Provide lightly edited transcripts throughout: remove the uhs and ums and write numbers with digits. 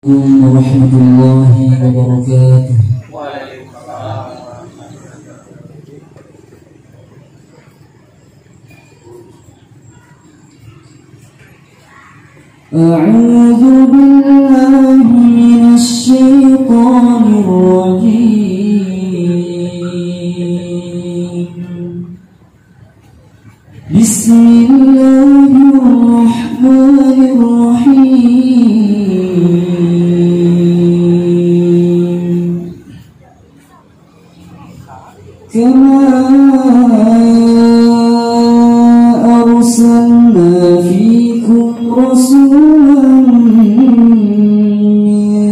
ورحمة الله وبركاته. أعوذ بالله من الشيطان الرجيم. بسم الله الرحمن الرحيم. كما أرسلنا فيكم رسولا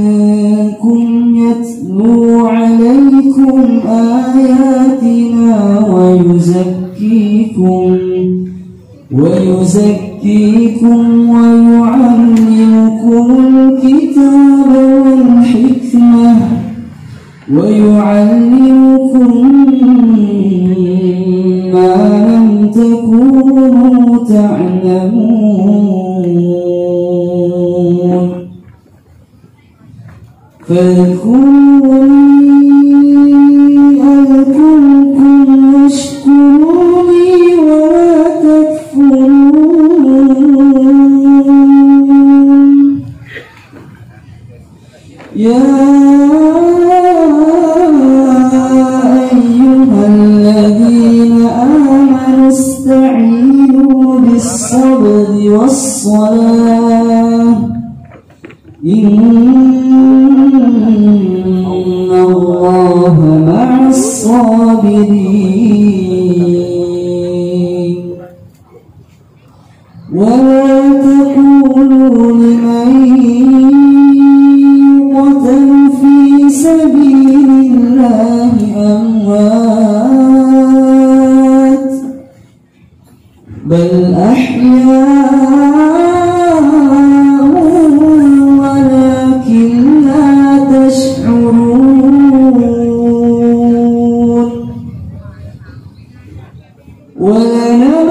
منكم يتلو عليكم آياتنا ويزكيكم ويعلمكم الكتاب والحكمة ويعلمكم ما لم تكونوا تعلمون. فاذكروني أذكركم واشكروا لي ولا تكفرون. يا أيها الذين آمنوا استعينوا بالصبر والصلاة إن الله مع الصابرين. ولا تقولوا لمن يقتل في سبيل الله أموات بل أحياء ولكن لا تشعرون. ولنبلونكم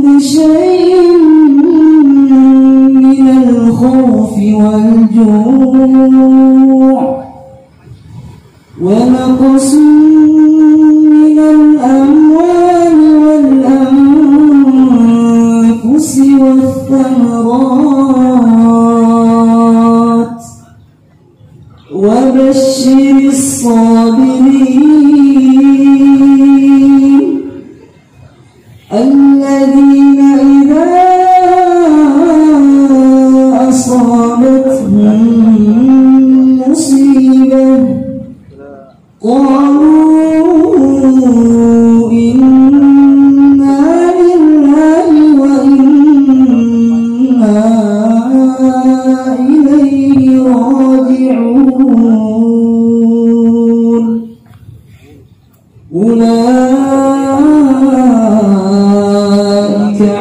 بشيء من الخوف والجوع ونقص من الأموال والأنفس والثمرات وبشر الصابرين الذين إذا أصابتهم مصيبة قالوا إنا لله وإنا إليه راجعون. أولئك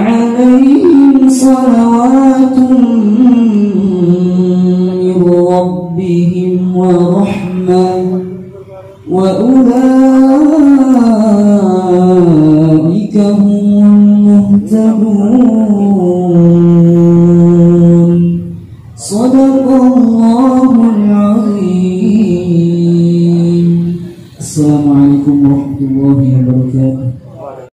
عليهم صلوات من ربهم ورحمة وأولئك هم المهتدون.